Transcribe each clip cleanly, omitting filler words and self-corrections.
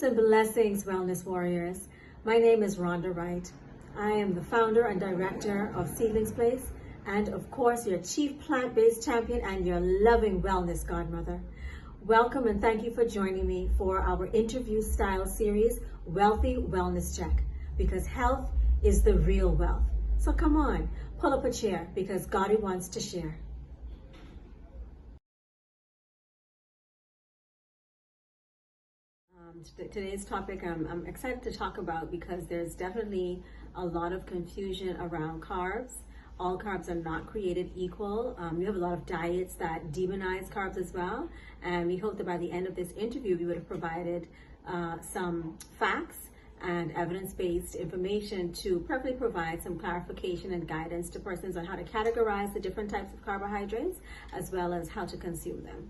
and blessings, Wellness Warriors. My name is Rhonda Wright. I am the founder and director of SEEDlings Place, and of course, your chief plant-based champion and your loving wellness godmother. Welcome and thank you for joining me for our interview style series, Wealthy Wellness Check, because health is the real wealth. So come on, pull up a chair because God wants to share. Today's topic I'm excited to talk about because there's definitely a lot of confusion around carbs. All carbs are not created equal. We have a lot of diets that demonize carbs as well, and we hope that by the end of this interview we would have provided some facts and evidence-based information to perfectly provide some clarification and guidance to persons on how to categorize the different types of carbohydrates as well as how to consume them.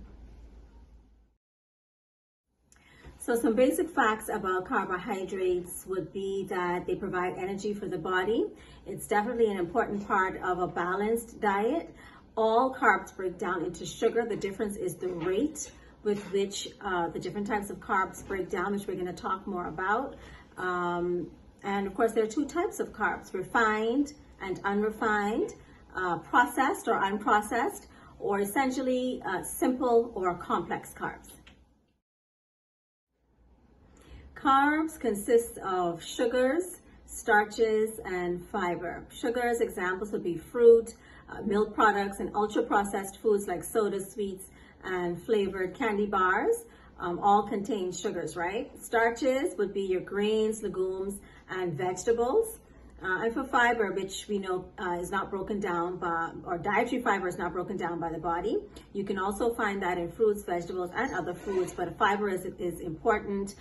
So some basic facts about carbohydrates would be that they provide energy for the body. It's definitely an important part of a balanced diet. All carbs break down into sugar. The difference is the rate with which the different types of carbs break down, which we're going to talk more about. And of course, there are two types of carbs, refined and unrefined, processed or unprocessed, or essentially simple or complex carbs. Carbs consist of sugars, starches, and fiber. Sugars, examples would be fruit, milk products, and ultra-processed foods like sodas, sweets, and flavored candy bars. All contain sugars, right? Starches would be your grains, legumes, and vegetables. And for fiber, which we know is not broken down by, or dietary fiber is not broken down by the body. You can also find that in fruits, vegetables, and other foods, but fiber is important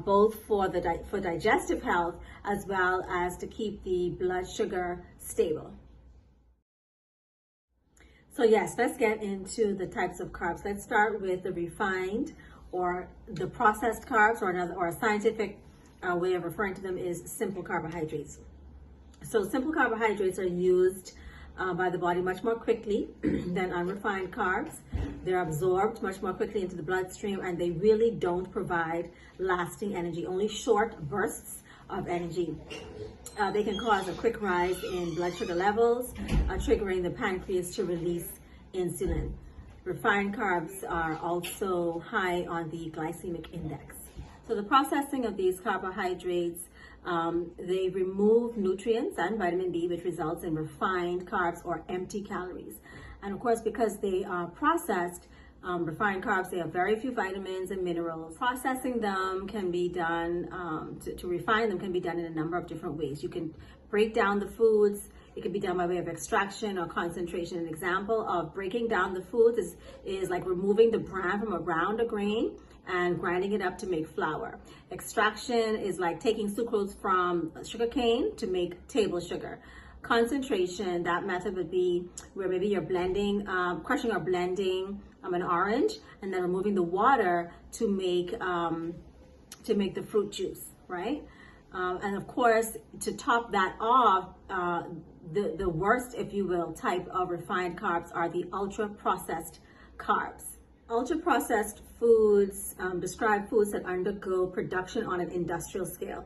both for digestive health as well as to keep the blood sugar stable. So yes, let's get into the types of carbs. Let's start with the refined or the processed carbs, or a scientific way of referring to them is simple carbohydrates. So simple carbohydrates are used by the body much more quickly than unrefined carbs. They're absorbed much more quickly into the bloodstream, and they really don't provide lasting energy, only short bursts of energy. They can cause a quick rise in blood sugar levels, triggering the pancreas to release insulin. Refined carbs are also high on the glycemic index. So the processing of these carbohydrates, they remove nutrients and vitamin B, which results in refined carbs or empty calories. And of course, because they are processed, refined carbs, they have very few vitamins and minerals. Processing them can be done, to refine them can be done in a number of different ways. You can break down the foods. It can be done by way of extraction or concentration. An example of breaking down the foods is like removing the bran from around a grain and grinding it up to make flour. Extraction is like taking sucrose from sugarcane to make table sugar. Concentration, that method would be where maybe you're blending, crushing or blending an orange and then removing the water to make the fruit juice, right? And of course, to top that off, the worst, if you will, type of refined carbs are the ultra-processed carbs. Ultra-processed foods describe foods that undergo production on an industrial scale.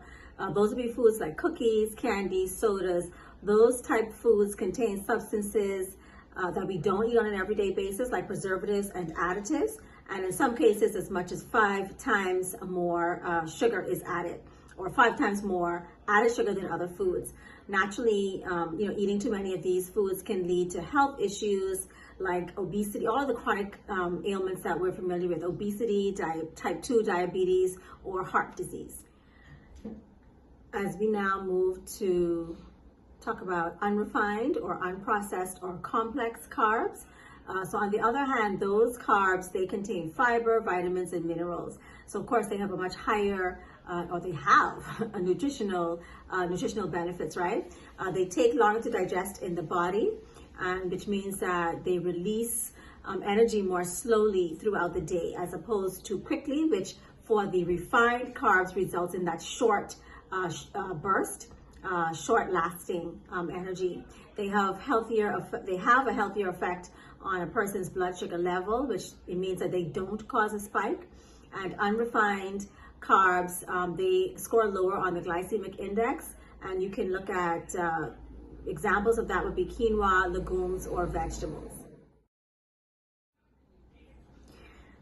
Those would be foods like cookies, candies, sodas. Those type foods contain substances that we don't eat on an everyday basis, like preservatives and additives. And in some cases, as much as 5 times more sugar is added, or 5 times more added sugar than other foods. Naturally, eating too many of these foods can lead to health issues like obesity, all of the chronic ailments that we're familiar with, obesity, type 2 diabetes, or heart disease. As we now move to talk about unrefined or unprocessed or complex carbs. So on the other hand, those carbs, they contain fiber, vitamins, and minerals. So of course they have a much higher, or they have a nutritional benefits, right? They take longer to digest in the body, and which means that they release energy more slowly throughout the day, as opposed to quickly, which for the refined carbs results in that short burst, short-lasting energy. They have a healthier effect on a person's blood sugar level, which it means that they don't cause a spike. And unrefined carbs, they score lower on the glycemic index, and you can look at examples of that would be quinoa, legumes, or vegetables.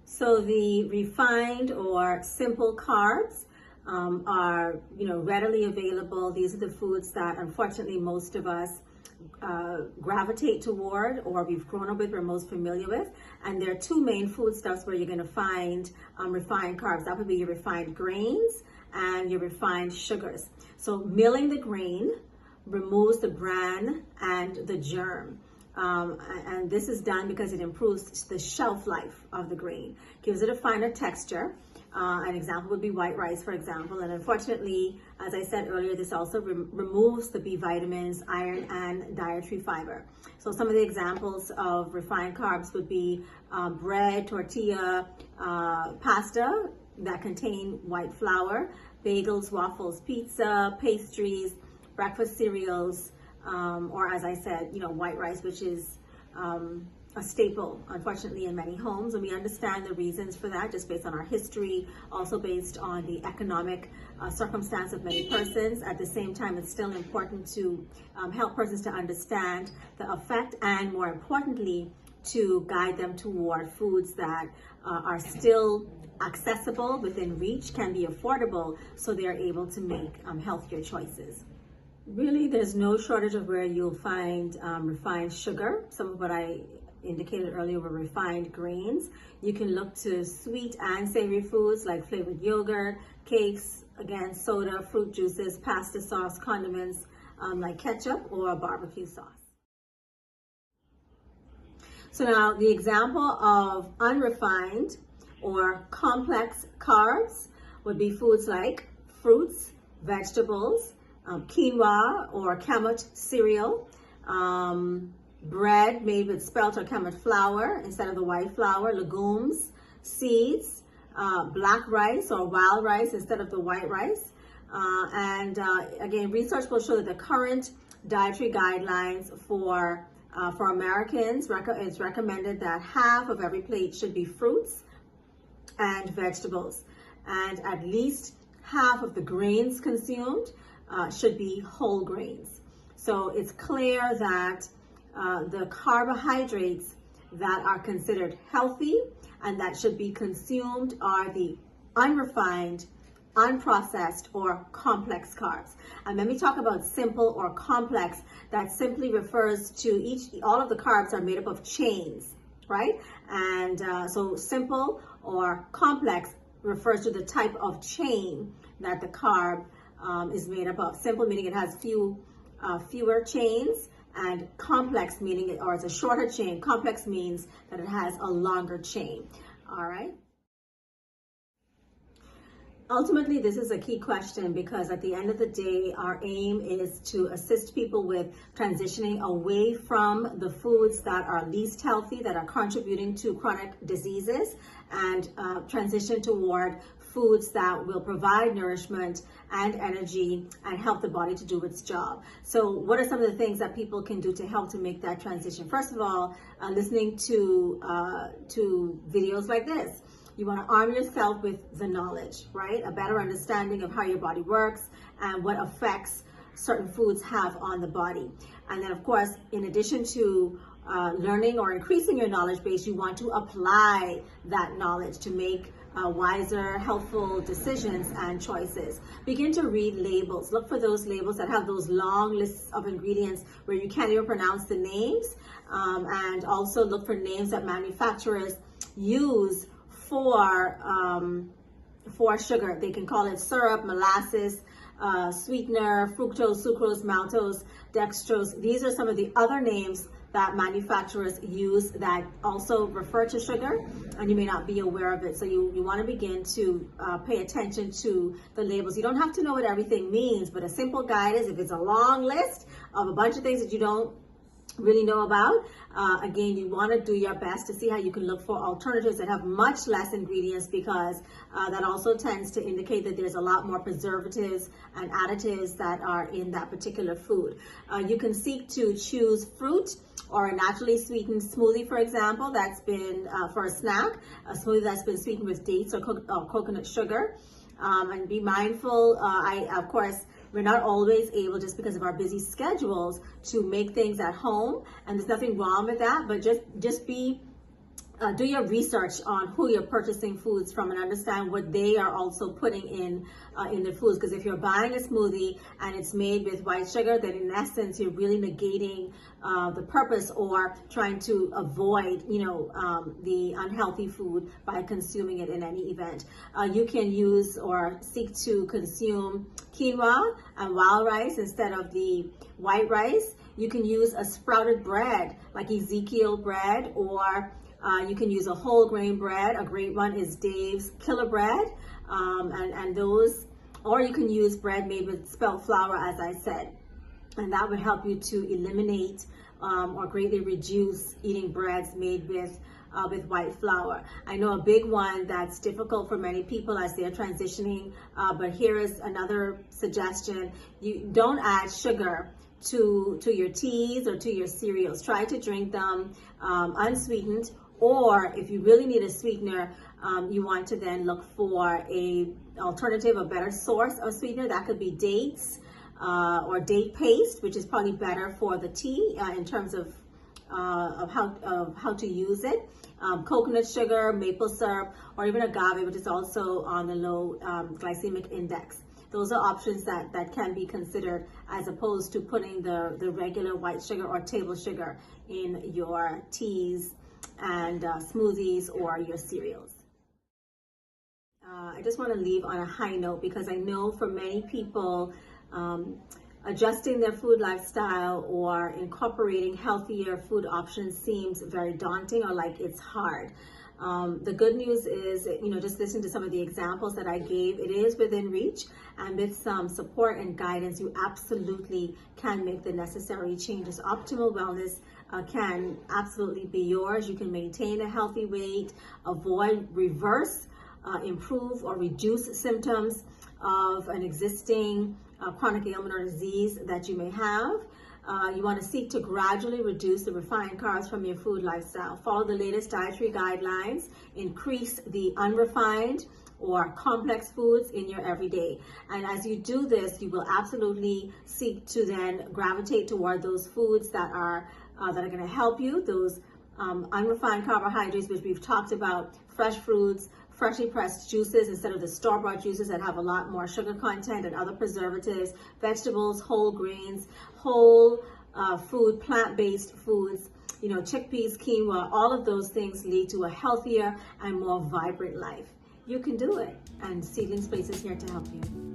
So the refined or simple carbs are, readily available. These are the foods that unfortunately most of us gravitate toward, or we've grown up with, we're most familiar with. And there are two main foodstuffs where you're going to find refined carbs. That would be your refined grains and your refined sugars. So milling the grain removes the bran and the germ. And this is done because it improves the shelf life of the grain, gives it a finer texture. An example would be white rice, for example. And unfortunately, as I said earlier, this also removes the B vitamins, iron, and dietary fiber. So some of the examples of refined carbs would be bread, tortilla, pasta that contain white flour, bagels, waffles, pizza, pastries, breakfast cereals, or as I said, white rice, which is a staple, unfortunately, in many homes. And we understand the reasons for that just based on our history, also based on the economic circumstance of many persons. At the same time, it's still important to help persons to understand the effect, and more importantly, to guide them toward foods that are still accessible, within reach, can be affordable, so they're able to make healthier choices. Really, there's no shortage of where you'll find refined sugar. Some of what I indicated earlier were refined grains. You can look to sweet and savory foods like flavored yogurt, cakes, again, soda, fruit juices, pasta sauce, condiments like ketchup or barbecue sauce. So now the example of unrefined or complex carbs would be foods like fruits, vegetables, quinoa or kamut cereal, bread made with spelt or kamut flour instead of the white flour, legumes, seeds, black rice or wild rice instead of the white rice. Again, research will show that the current dietary guidelines for Americans, it's recommended that half of every plate should be fruits and vegetables, and at least half of the grains consumed should be whole grains. So it's clear that the carbohydrates that are considered healthy and that should be consumed are the unrefined, unprocessed, or complex carbs. And when we talk about simple or complex, that simply refers to all of the carbs are made up of chains, right? And so simple or complex refers to the type of chain that the carb is made up of. Simple meaning it has fewer chains, and complex meaning it's a shorter chain. Complex means that it has a longer chain. All right. Ultimately, this is a key question because at the end of the day, our aim is to assist people with transitioning away from the foods that are least healthy, that are contributing to chronic diseases, and transition toward foods that will provide nourishment and energy and help the body to do its job. So what are some of the things that people can do to help to make that transition? First of all, listening to videos like this. You want to arm yourself with the knowledge, right? A better understanding of how your body works and what effects certain foods have on the body. And then, of course, in addition to learning or increasing your knowledge base, you want to apply that knowledge to make wiser, helpful decisions and choices. Begin to read labels. Look for those labels that have those long lists of ingredients where you can't even pronounce the names. And also look for names that manufacturers use for sugar. They can call it syrup, molasses, sweetener, fructose, sucrose, maltose, dextrose. These are some of the other names that manufacturers use that also refer to sugar, and you may not be aware of it. So you want to begin to pay attention to the labels. You don't have to know what everything means, but a simple guide is if it's a long list of a bunch of things that you don't really know about, again, you want to do your best to see how you can look for alternatives that have much less ingredients, because that also tends to indicate that there's a lot more preservatives and additives that are in that particular food. You can seek to choose fruit or a naturally sweetened smoothie, for example, that's been for a snack, a smoothie that's been sweetened with dates or coconut sugar. and be mindful. Of course, we're not always able, just because of our busy schedules, to make things at home, and there's nothing wrong with that, but just be do your research on who you're purchasing foods from and understand what they are also putting in their foods. Because if you're buying a smoothie and it's made with white sugar, then in essence you're really negating the purpose, or trying to avoid, the unhealthy food by consuming it in any event. You can use or seek to consume quinoa and wild rice instead of the white rice. You can use a sprouted bread like Ezekiel bread, or you can use a whole grain bread. A great one is Dave's Killer Bread, and those, or you can use bread made with spelt flour, as I said, and that would help you to eliminate or greatly reduce eating breads made with white flour. I know a big one that's difficult for many people as they're transitioning, but here is another suggestion. You don't add sugar to your teas or to your cereals. Try to drink them unsweetened, or if you really need a sweetener, you want to then look for a alternative, a better source of sweetener. That could be dates or date paste, which is probably better for the tea in terms of how to use it. Coconut sugar, maple syrup, or even agave, which is also on the low glycemic index. Those are options that can be considered, as opposed to putting the regular white sugar or table sugar in your teas and smoothies or your cereals. I just want to leave on a high note, because I know for many people, adjusting their food lifestyle or incorporating healthier food options seems very daunting, or like it's hard. The good news is, just listen to some of the examples that I gave. It is within reach, and with some support and guidance, you absolutely can make the necessary changes. Optimal wellness can absolutely be yours. You can maintain a healthy weight, avoid, reverse, improve, or reduce symptoms of an existing chronic ailment or disease that you may have. You want to seek to gradually reduce the refined carbs from your food lifestyle. Follow the latest dietary guidelines. Increase the unrefined or complex foods in your everyday. And as you do this, you will absolutely seek to then gravitate toward those foods that are going to help you. Those unrefined carbohydrates, which we've talked about, fresh fruits, freshly pressed juices instead of the store-bought juices that have a lot more sugar content and other preservatives, vegetables, whole grains, whole food, plant-based foods, chickpeas, quinoa. All of those things lead to a healthier and more vibrant life. You can do it, and SEEDlings Place is here to help you.